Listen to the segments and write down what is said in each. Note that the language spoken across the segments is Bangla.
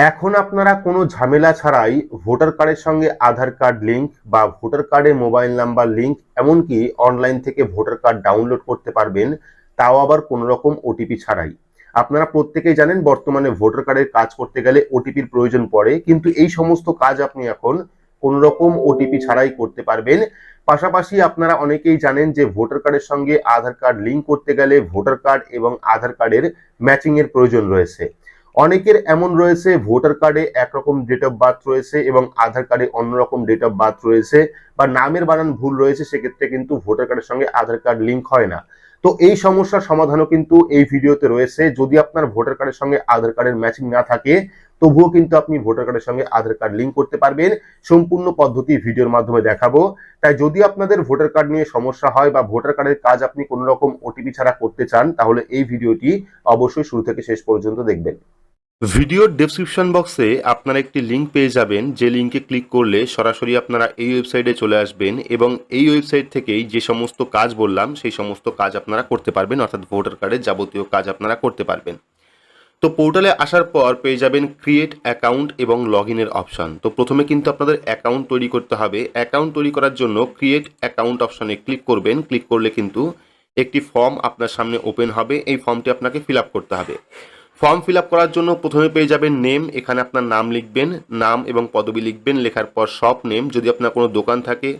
এখন আপনারা কোনো ঝামেলা ছাড়াই ভোটার কার্ডের সঙ্গে আধার কার্ড লিংক বা ভোটার কার্ডে মোবাইল নাম্বার লিংক, এমনকি অনলাইন থেকে ভোটার কার্ড ডাউনলোড করতে পারবেন, তাও আবার কোনো রকম ওটিপি ছাড়াই। আপনারা প্রত্যেকেই জানেন বর্তমানে ভোটার কার্ডের কাজ করতে গেলে ওটিপির প্রয়োজন পড়ে, কিন্তু এই সমস্ত কাজ আপনি এখন কোনো রকম ওটিপি ছাড়াই করতে পারবেন। পাশাপাশি আপনারা অনেকেই জানেন যে ভোটার কার্ডের সঙ্গে আধার কার্ড লিংক করতে গেলে ভোটার কার্ড এবং আধার কার্ডের ম্যাচিং এর প্রয়োজন রয়েছে। অনেকের এমন রয়েছে ভোটার কার্ডে একরকম ডেট অফ বার্থ রয়েছে এবং আধার কার্ডে অন্যরকম ডেট অফ বার্থ রয়েছে, বা নামের বানান ভুল রয়েছে, সেক্ষেত্রে কিন্তু ভোটার কার্ডের সঙ্গে আধার কার্ড লিংক হয় না। তো এই সমস্যার সমাধানও কিন্তু এই ভিডিওতে রয়েছে। যদি আপনার ভোটার কার্ডের সঙ্গে আধার কার্ডের ম্যাচিং না থাকে, তবুও কিন্তু আপনি ভোটার কার্ডের সঙ্গে আধার কার্ড লিংক করতে পারবেন। সম্পূর্ণ পদ্ধতি ভিডিওর মাধ্যমে দেখাবো। তাই যদি আপনাদের ভোটার কার্ড নিয়ে সমস্যা হয় বা ভোটার কার্ডের কাজ আপনি কোনো রকম ওটিপি ছাড়া করতে চান, তাহলে এই ভিডিওটি অবশ্যই শুরু থেকে শেষ পর্যন্ত দেখবেন। ভিডিওর ডেসক্রিপশন বক্সে আপনারা একটি লিঙ্ক পেয়ে যাবেন, যে লিঙ্কে ক্লিক করলে সরাসরি আপনারা এই ওয়েবসাইটে চলে আসবেন এবং এই ওয়েবসাইট থেকেই যে সমস্ত কাজ বললাম সেই সমস্ত কাজ আপনারা করতে পারবেন, অর্থাৎ ভোটার কার্ডের যাবতীয় কাজ আপনারা করতে পারবেন। তো পোর্টালে আসার পর পেয়ে যাবেন ক্রিয়েট অ্যাকাউন্ট এবং লগ ইনের অপশান। তো প্রথমে কিন্তু আপনাদের অ্যাকাউন্ট তৈরি করতে হবে। অ্যাকাউন্ট তৈরি করার জন্য ক্রিয়েট অ্যাকাউন্ট অপশানে ক্লিক করবেন। ক্লিক করলে কিন্তু একটি ফর্ম আপনার সামনে ওপেন হবে। এই ফর্মটি আপনাকে ফিল আপ করতে হবে। ফর্ম ফিল আপ করার জন্য প্রথমে পেয়ে যাবেন নেম। এখানে আপনার নাম লিখবেন, নাম এবং পদবি লিখবেন। লেখার পর শপ নেম, যদি আপনার কোনো দোকান থাকে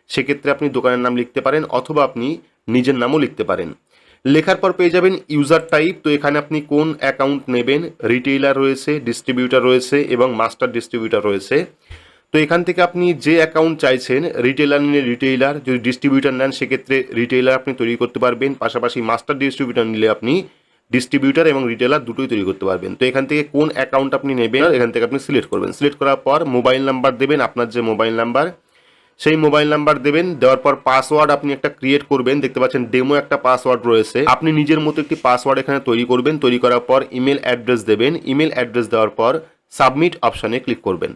সেক্ষেত্রে আপনি দোকানের নাম লিখতে পারেন, অথবা আপনি নিজের নামও লিখতে পারেন। লেখার পর পেয়ে যাবেন ইউজার টাইপ। তো এখানে আপনি কোন অ্যাকাউন্ট নেবেন, রিটেইলার রয়েছে, ডিস্ট্রিবিউটার রয়েছে এবং মাস্টার ডিস্ট্রিবিউটার রয়েছে। তো এখান থেকে আপনি যে অ্যাকাউন্ট চাইছেন, রিটেইলার নিলে রিটেইলার, যদি ডিস্ট্রিবিউটার নেন সেক্ষেত্রে রিটেইলার আপনি তৈরি করতে পারবেন। পাশাপাশি মাস্টার ডিস্ট্রিবিউটার নিলে আপনি ডিস্ট্রিবিউটার এবং রিটেলার দুটোই তৈরি করতে পারবেন। তো এখান থেকে কোন অ্যাকাউন্ট আপনি নেবেন এখান থেকে আপনি সিলেক্ট করবেন। সিলেক্ট করার পর মোবাইল নাম্বার দেবেন, আপনার যে মোবাইল নাম্বার সেই মোবাইল নাম্বার দেবেন। দেওয়ার পর পাসওয়ার্ড আপনি একটা ক্রিয়েট করবেন। দেখতে পাচ্ছেন ডেমো একটা পাসওয়ার্ড রয়েছে, আপনি নিজের মতো একটি পাসওয়ার্ড এখানে তৈরি করবেন। তৈরি করার পর ইমেল অ্যাড্রেস দেবেন। ইমেল অ্যাড্রেস দেওয়ার পর সাবমিট অপশানে ক্লিক করবেন।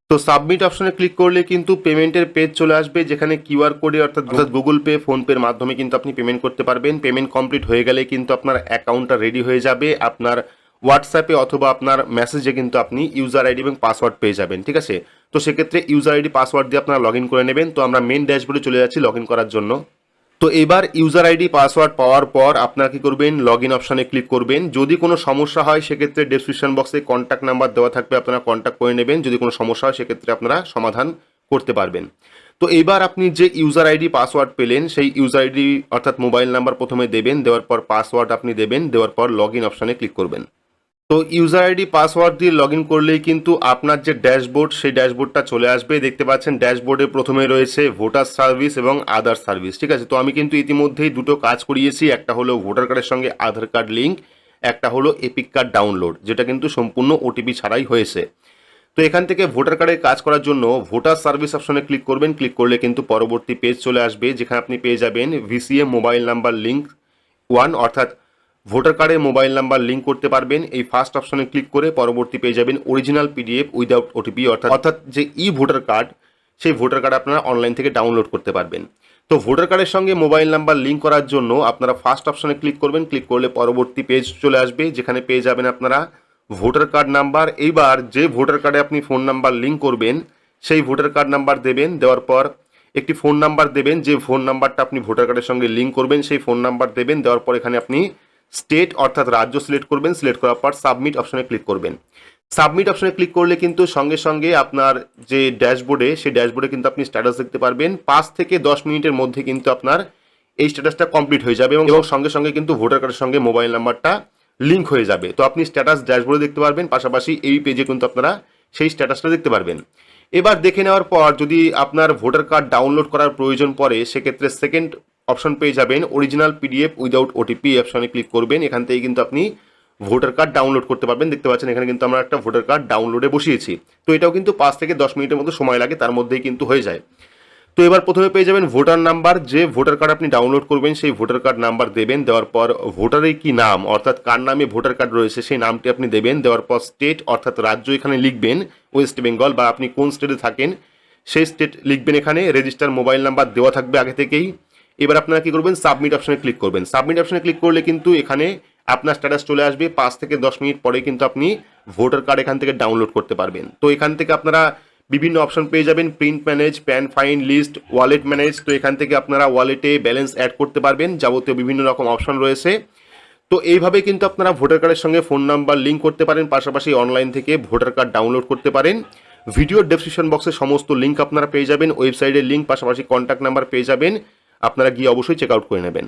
তো সাবমিট অপশনে ক্লিক করলে কিন্তু পেমেন্টের পেজ চলে আসবে, যেখানে কিউআর কোডে অর্থাৎ গুগল পে, ফোনপের মাধ্যমে কিন্তু আপনি পেমেন্ট করতে পারবেন। পেমেন্ট কমপ্লিট হয়ে গেলে কিন্তু আপনার অ্যাকাউন্টটা রেডি হয়ে যাবে। আপনার হোয়াটসঅ্যাপে অথবা আপনার মেসেজে কিন্তু আপনি ইউজার আইডি এবং পাসওয়ার্ড পেয়ে যাবেন। ঠিক আছে, তো সেক্ষেত্রে ইউজার আইডি পাসওয়ার্ড দিয়ে আপনারা লগ ইন করে নেবেন। তো আমরা মেন ড্যাশবোর্ডে চলে যাচ্ছি লগ ইন করার জন্য। তো এবার ইউজার আইডি পাসওয়ার্ড পাওয়ার পর আপনারা কি করবেন, লগ ইন অপশানে ক্লিক করবেন। যদি কোনো সমস্যা হয় সেক্ষেত্রে ডেসক্রিপশন বক্সে কন্ট্যাক্ট নাম্বার দেওয়া থাকবে, আপনারা কন্ট্যাক্ট করে নেবেন। যদি কোনো সমস্যা হয় সেক্ষেত্রে আপনারা সমাধান করতে পারবেন। তো এবার আপনি যে ইউজার আইডি পাসওয়ার্ড পেলেন সেই ইউজার আইডি অর্থাৎ মোবাইল নাম্বার প্রথমে দেবেন, দেওয়ার পর পাসওয়ার্ড আপনি দেবেন, দেওয়ার পর লগ ইন অপশানে ক্লিক করবেন। তো ইউজার আইডি পাসওয়ার্ড দিয়ে লগ ইন করলেই কিন্তু আপনার যে ড্যাশবোর্ড সেই ড্যাশবোর্ডটা চলে আসবে। দেখতে পাচ্ছেন ড্যাশবোর্ডে প্রথমে রয়েছে ভোটার সার্ভিস এবং আদার সার্ভিস। ঠিক আছে, তো আমি কিন্তু ইতিমধ্যেই দুটো কাজ করিয়েছি। একটা হলো ভোটার কার্ডের সঙ্গে আধার কার্ড লিঙ্ক, একটা হলো এপিক কার্ড ডাউনলোড, যেটা কিন্তু সম্পূর্ণ ওটিপি ছাড়াই হয়েছে। তো এখান থেকে ভোটার কার্ডের কাজ করার জন্য ভোটার সার্ভিস অপশনে ক্লিক করবেন। ক্লিক করলে কিন্তু পরবর্তী পেজ চলে আসবে, যেখানে আপনি পেয়ে যাবেন ভিসিএ মোবাইল নাম্বার লিঙ্ক 1, অর্থাৎ ভোটার কার্ডে মোবাইল নাম্বার লিঙ্ক করতে পারবেন। এই ফার্স্ট অপশনে ক্লিক করে পরবর্তী পেয়ে যাবেন অরিজিনাল পিডিএফ উইদাউট ওটিপি, অর্থাৎ যে ই ভোটার কার্ড সেই ভোটার কার্ড আপনারা অনলাইন থেকে ডাউনলোড করতে পারবেন। তো ভোটার কার্ডের সঙ্গে মোবাইল নাম্বার লিঙ্ক করার জন্য আপনারা ফার্স্ট অপশনে ক্লিক করবেন। ক্লিক করলে পরবর্তী পেজ চলে আসবে, যেখানে পেয়ে যাবেন আপনারা ভোটার কার্ড নাম্বার। এইবার যে ভোটার কার্ডে আপনি ফোন নাম্বার লিঙ্ক করবেন সেই ভোটার কার্ড নাম্বার দেবেন। দেওয়ার পর একটি ফোন নাম্বার দেবেন, যে ফোন নাম্বারটা আপনি ভোটার কার্ডের সঙ্গে লিঙ্ক করবেন সেই ফোন নাম্বার দেবেন। দেওয়ার পর এখানে আপনি স্টেট অর্থাৎ রাজ্য সিলেক্ট করবেন। সিলেক্ট করার পর সাবমিট অপশনে ক্লিক করবেন। সাবমিট অপশনে ক্লিক করলে কিন্তু সঙ্গে সঙ্গে আপনার যে ড্যাশবোর্ডে সেই ড্যাশবোর্ডে কিন্তু আপনি স্ট্যাটাস দেখতে পারবেন। 5 থেকে 10 মিনিটের মধ্যে কিন্তু আপনার এই স্ট্যাটাসটা কমপ্লিট হয়ে যাবে এবং সঙ্গে সঙ্গে কিন্তু ভোটার কার্ডের সঙ্গে মোবাইল নাম্বারটা লিঙ্ক হয়ে যাবে। তো আপনি স্ট্যাটাস ড্যাশবোর্ডে দেখতে পারবেন, পাশাপাশি এই পেজে কিন্তু আপনারা সেই স্ট্যাটাসটা দেখতে পারবেন। এবার দেখে নেওয়ার পর যদি আপনার ভোটার কার্ড ডাউনলোড করার প্রয়োজন পড়ে সেক্ষেত্রে সেকেন্ড অপশন পেয়ে যাবেন অরিজিনাল পিডিএফ উইদাউট ওটিপি অপশনে ক্লিক করবেন। এখান থেকে কিন্তু আপনি ভোটার কার্ড ডাউনলোড করতে পারবেন। দেখতে পাচ্ছেন এখানে কিন্তু আমরা একটা ভোটার কার্ড ডাউনলোডে বসিয়েছি। তো এটাও কিন্তু 5 থেকে 10 মিনিটের মতো সময় লাগে, তার মধ্যেই কিন্তু হয়ে যায়। তো এবার প্রথমে পেয়ে যাবেন ভোটার নাম্বার। যে ভোটার কার্ড আপনি ডাউনলোড করবেন সেই ভোটার কার্ড নাম্বার দেবেন। দেওয়ার পর ভোটারের কি নাম অর্থাৎ কার নামে ভোটার কার্ড রয়েছে সেই নামটি আপনি দেবেন। দেওয়ার পর স্টেট অর্থাৎ রাজ্য এখানে লিখবেন ওয়েস্ট বেঙ্গল, বা আপনি কোন স্টেটে থাকেন সেই স্টেট লিখবেন। এখানে রেজিস্টার মোবাইল নাম্বার দেওয়া থাকবে আগে থেকেই। এবার আপনারা কি করবেন, সাবমিট অপশনে ক্লিক করবেন। সাবমিট অপশনে ক্লিক করলে কিন্তু এখানে আপনার স্ট্যাটাস চলে আসবে। 5 থেকে 10 মিনিট পরে কিন্তু আপনি ভোটার কার্ড এখান থেকে ডাউনলোড করতে পারবেন। তো এখান থেকে আপনারা বিভিন্ন অপশন পেয়ে যাবেন, print manage, pan fine list, wallet manage. তো এখান থেকে আপনারা ওয়ালেটে ব্যালেন্স অ্যাড করতে পারবেন, যাবতীয় বিভিন্ন রকম অপশন রয়েছে। তো এইভাবে কিন্তু আপনারা ভোটার কার্ডের সঙ্গে ফোন নাম্বার লিঙ্ক করতে পারেন, পাশাপাশি অনলাইন থেকে ভোটার কার্ড ডাউনলোড করতে পারেন। ভিডিওর ডেসক্রিপশন বক্সে সমস্ত লিঙ্ক আপনারা পেয়ে যাবেন, ওয়েবসাইটের লিঙ্ক, পাশাপাশি কন্ট্যাক্ট নাম্বার পেয়ে যাবেন। আপনারা গিয়ে অবশ্যই চেক আউট করে নেবেন।